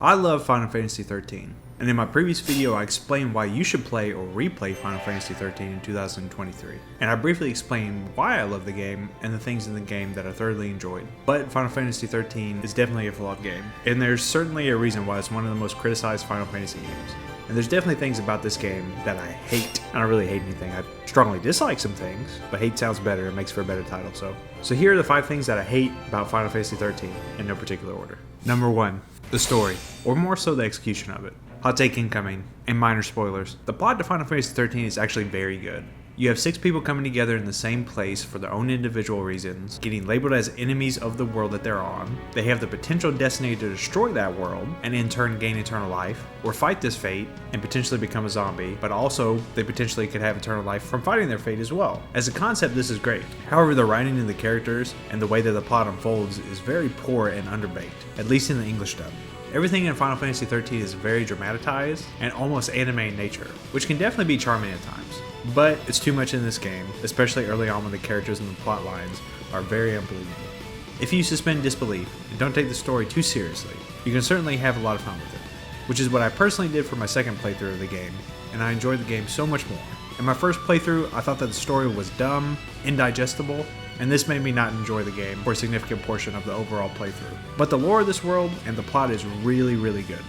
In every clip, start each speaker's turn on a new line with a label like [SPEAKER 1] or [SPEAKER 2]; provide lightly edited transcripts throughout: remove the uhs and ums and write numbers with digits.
[SPEAKER 1] I love Final Fantasy XIII, and in my previous video I explained why you should play or replay Final Fantasy XIII in 2023, and I briefly explained why I love the game and the things in the game that I thoroughly enjoyed. But Final Fantasy XIII is definitely a flawed game, and there's certainly a reason why it's one of the most criticized Final Fantasy games. And there's definitely things about this game that I hate. I don't really hate anything. I strongly dislike some things, but hate sounds better. It makes for a better title. So here are the 5 things that I hate about Final Fantasy XIII in no particular order. Number 1, the story, or more so the execution of it. Hot take incoming, and minor spoilers. The plot to Final Fantasy XIII is actually very good. You have 6 people coming together in the same place for their own individual reasons, getting labeled as enemies of the world that they're on. They have the potential destiny to destroy that world, and in turn gain eternal life, or fight this fate and potentially become a zombie, but also they potentially could have eternal life from fighting their fate as well. As a concept, this is great. However, the writing of the characters and the way that the plot unfolds is very poor and underbaked, at least in the English dub. Everything in Final Fantasy XIII is very dramatized and almost anime in nature, which can definitely be charming at times. But it's too much in this game, especially early on when the characters and the plot lines are very unbelievable. If you suspend disbelief and don't take the story too seriously, you can certainly have a lot of fun with it, which is what I personally did for my second playthrough of the game, and I enjoyed the game so much more. In my first playthrough, I thought that the story was dumb, indigestible, and this made me not enjoy the game for a significant portion of the overall playthrough. But the lore of this world and the plot is really, really good.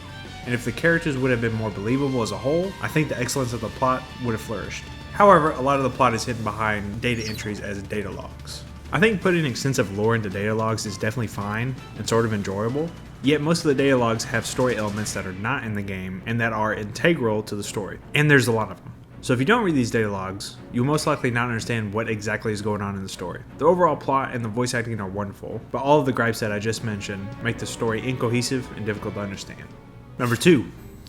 [SPEAKER 1] And if the characters would have been more believable as a whole, I think the excellence of the plot would have flourished. However, a lot of the plot is hidden behind data entries as data logs. I think putting extensive lore into data logs is definitely fine and sort of enjoyable, yet most of the data logs have story elements that are not in the game and that are integral to the story, and there's a lot of them. So if you don't read these data logs, you'll most likely not understand what exactly is going on in the story. The overall plot and the voice acting are wonderful, but all of the gripes that I just mentioned make the story incohesive and difficult to understand. Number 2,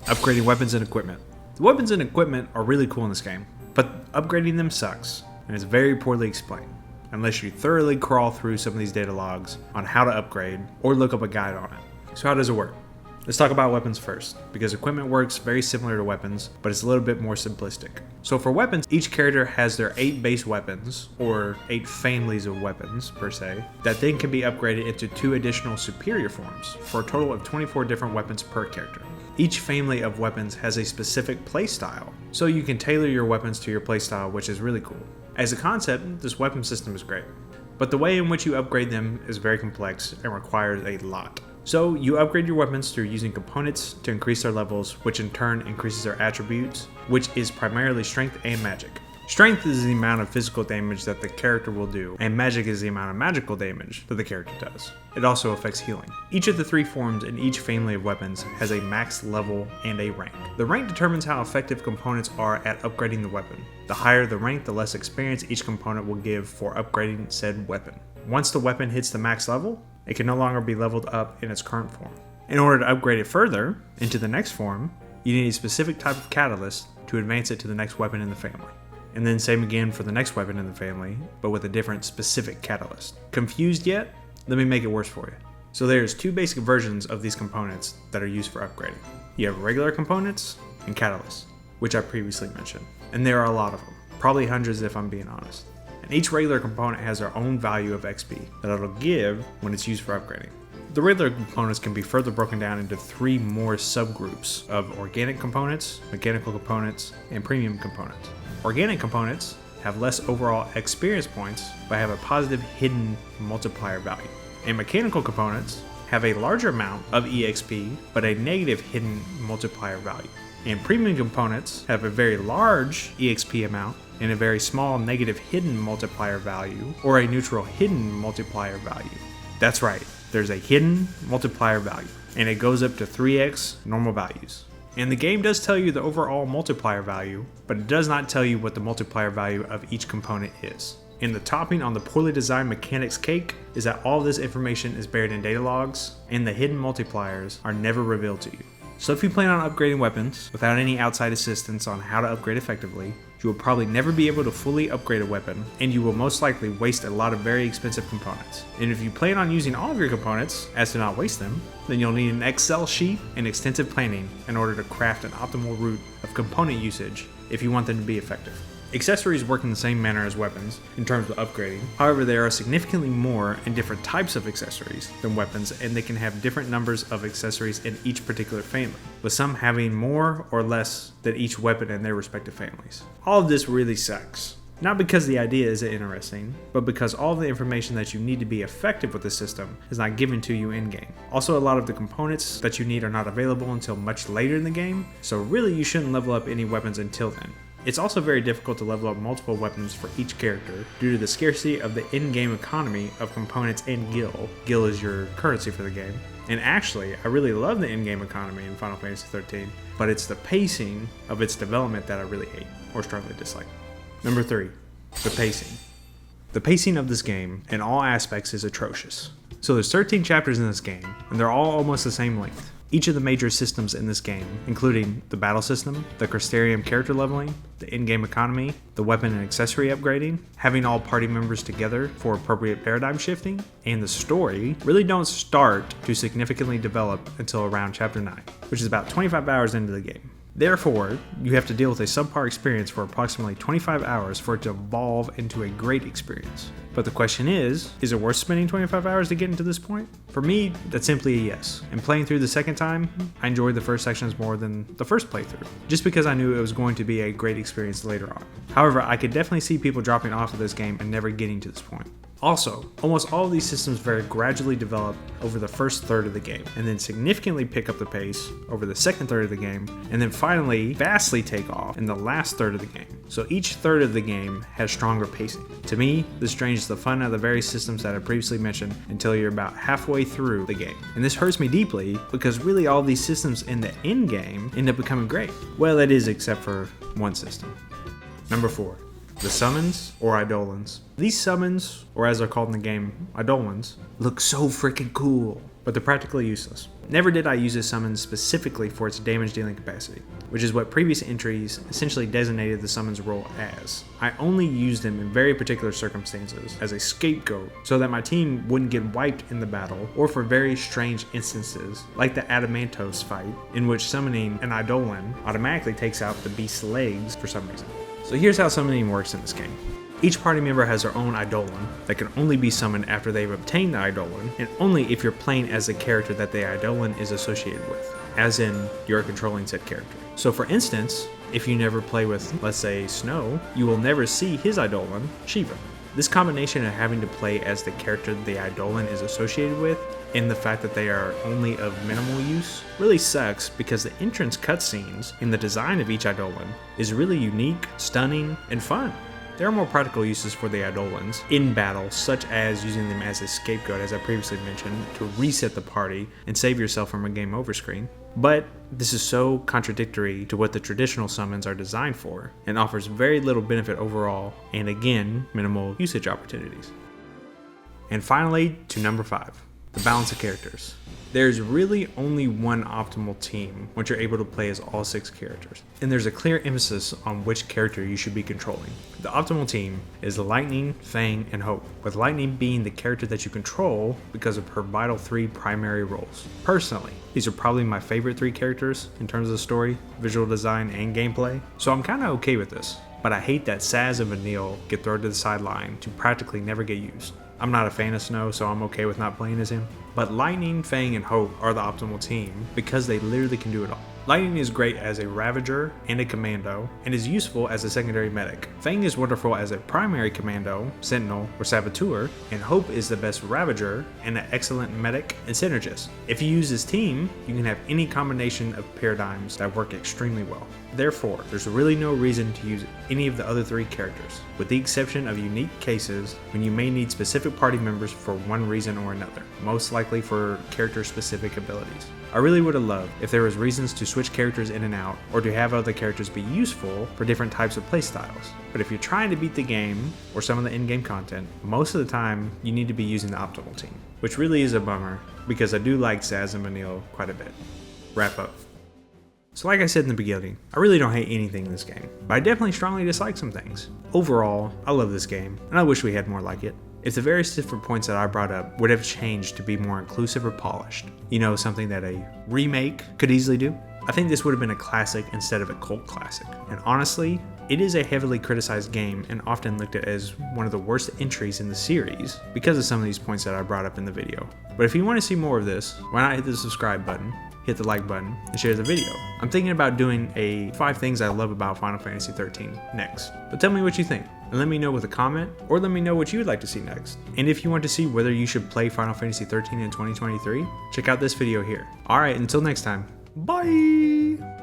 [SPEAKER 1] upgrading weapons and equipment. The weapons and equipment are really cool in this game, but upgrading them sucks, and is very poorly explained, unless you thoroughly crawl through some of these data logs on how to upgrade or look up a guide on it. So how does it work? Let's talk about weapons first, because equipment works very similar to weapons, but it's a little bit more simplistic. So for weapons, each character has their 8 base weapons, or 8 families of weapons per se, that then can be upgraded into 2 additional superior forms, for a total of 24 different weapons per character. Each family of weapons has a specific playstyle, so you can tailor your weapons to your playstyle, which is really cool. As a concept, this weapon system is great, but the way in which you upgrade them is very complex and requires a lot. So you upgrade your weapons through using components to increase their levels, which in turn increases their attributes, which is primarily strength and magic. Strength is the amount of physical damage that the character will do, and magic is the amount of magical damage that the character does. It also affects healing. Each of the 3 forms in each family of weapons has a max level and a rank. The rank determines how effective components are at upgrading the weapon. The higher the rank, the less experience each component will give for upgrading said weapon. Once the weapon hits the max level, it can no longer be leveled up in its current form. In order to upgrade it further into the next form, you need a specific type of catalyst to advance it to the next weapon in the family. And then same again for the next weapon in the family, but with a different specific catalyst. Confused yet? Let me make it worse for you. So there's 2 basic versions of these components that are used for upgrading. You have regular components and catalysts, which I previously mentioned. And there are a lot of them, probably hundreds if I'm being honest. And each regular component has their own value of XP that it'll give when it's used for upgrading. The regular components can be further broken down into 3 more subgroups of organic components, mechanical components, and premium components. Organic components have less overall experience points, but have a positive hidden multiplier value. And mechanical components have a larger amount of EXP, but a negative hidden multiplier value. And premium components have a very large EXP amount and a very small negative hidden multiplier value, or a neutral hidden multiplier value. That's right, there's a hidden multiplier value, and it goes up to 3x normal values. And the game does tell you the overall multiplier value, but it does not tell you what the multiplier value of each component is. And the topping on the poorly designed mechanics cake is that all this information is buried in data logs, and the hidden multipliers are never revealed to you. So if you plan on upgrading weapons without any outside assistance on how to upgrade effectively, you will probably never be able to fully upgrade a weapon, and you will most likely waste a lot of very expensive components. And if you plan on using all of your components as to not waste them, then you'll need an Excel sheet and extensive planning in order to craft an optimal route of component usage if you want them to be effective. Accessories work in the same manner as weapons in terms of upgrading. However, there are significantly more and different types of accessories than weapons, and they can have different numbers of accessories in each particular family, with some having more or less than each weapon in their respective families. All of this really sucks. Not because the idea isn't interesting, but because all the information that you need to be effective with the system is not given to you in-game. Also, a lot of the components that you need are not available until much later in the game, so really you shouldn't level up any weapons until then. It's also very difficult to level up multiple weapons for each character due to the scarcity of the in-game economy of components and gil. Gil is your currency for the game. And actually, I really love the in-game economy in Final Fantasy XIII, but it's the pacing of its development that I really hate or strongly dislike. Number 3, the pacing. The pacing of this game in all aspects is atrocious. So there's 13 chapters in this game, and they're all almost the same length. Each of the major systems in this game, including the battle system, the Crystarium character leveling, the in-game economy, the weapon and accessory upgrading, having all party members together for appropriate paradigm shifting, and the story, really don't start to significantly develop until around chapter 9, which is about 25 hours into the game. Therefore, you have to deal with a subpar experience for approximately 25 hours for it to evolve into a great experience. But the question is it worth spending 25 hours to get into this point? For me, that's simply a yes. And playing through the second time, I enjoyed the first sections more than the first playthrough, just because I knew it was going to be a great experience later on. However, I could definitely see people dropping off of this game and never getting to this point. Also, almost all of these systems very gradually develop over the first third of the game, and then significantly pick up the pace over the second third of the game, and then finally vastly take off in the last third of the game. So each third of the game has stronger pacing. To me, this drains the fun out of the various systems that I previously mentioned until you're about halfway through the game. And this hurts me deeply because really all these systems in the end game end up becoming great. Well, that is except for one system. Number 4. The summons, or Eidolons. These summons, or as they're called in the game, Eidolons, look so freaking cool, but they're practically useless. Never did I use this summon specifically for its damage dealing capacity, which is what previous entries essentially designated the summon's role as. I only used them in very particular circumstances as a scapegoat so that my team wouldn't get wiped in the battle, or for very strange instances like the Adamantos fight, in which summoning an Eidolon automatically takes out the beast's legs for some reason. So here's how summoning works in this game. Each party member has their own Eidolon that can only be summoned after they've obtained the Eidolon, and only if you're playing as the character that the Eidolon is associated with, as in you're controlling said character. So for instance, if you never play with, let's say, Snow, you will never see his Eidolon, Shiva. This combination of having to play as the character the Eidolon is associated with, and the fact that they are only of minimal use, really sucks because the entrance cutscenes and the design of each Eidolon is really unique, stunning, and fun. There are more practical uses for the Eidolons in battle, such as using them as a scapegoat, as I previously mentioned, to reset the party and save yourself from a game over screen. But this is so contradictory to what the traditional summons are designed for, and offers very little benefit overall, and again, minimal usage opportunities. And finally, to number 5. The balance of characters. There's really only one optimal team once you're able to play as all 6 characters, and there's a clear emphasis on which character you should be controlling. The optimal team is Lightning, Fang, and Hope, with Lightning being the character that you control because of her vital 3 primary roles. Personally, these are probably my favorite 3 characters in terms of story, visual design, and gameplay, so I'm kinda okay with this. But I hate that Saz and Vanille get thrown to the sideline to practically never get used. I'm not a fan of Snow, so I'm okay with not playing as him. But Lightning, Fang, and Hope are the optimal team because they literally can do it all. Lightning is great as a Ravager and a Commando, and is useful as a secondary medic. Fang is wonderful as a primary Commando, Sentinel, or Saboteur, and Hope is the best Ravager and an excellent medic and synergist. If you use this team, you can have any combination of paradigms that work extremely well. Therefore, there's really no reason to use any of the other 3 characters, with the exception of unique cases when you may need specific party members for one reason or another, most likely for character-specific abilities. I really would have loved if there was reasons to switch characters in and out, or to have other characters be useful for different types of playstyles. But if you're trying to beat the game, or some of the in-game content, most of the time you need to be using the optimal team, which really is a bummer, because I do like Saz and Vanille quite a bit. Wrap up. So like I said in the beginning, I really don't hate anything in this game, but I definitely strongly dislike some things. Overall, I love this game, and I wish we had more like it. If the various different points that I brought up would have changed to be more inclusive or polished, something that a remake could easily do, I think this would have been a classic instead of a cult classic. And honestly, it is a heavily criticized game and often looked at as one of the worst entries in the series because of some of these points that I brought up in the video. But if you want to see more of this, why not hit the subscribe button, hit the like button, and share the video. I'm thinking about doing a 5 things I love about Final Fantasy 13 next. But tell me what you think, and let me know with a comment, or let me know what you would like to see next. And if you want to see whether you should play Final Fantasy 13 in 2023, check out this video here. Alright, until next time, bye!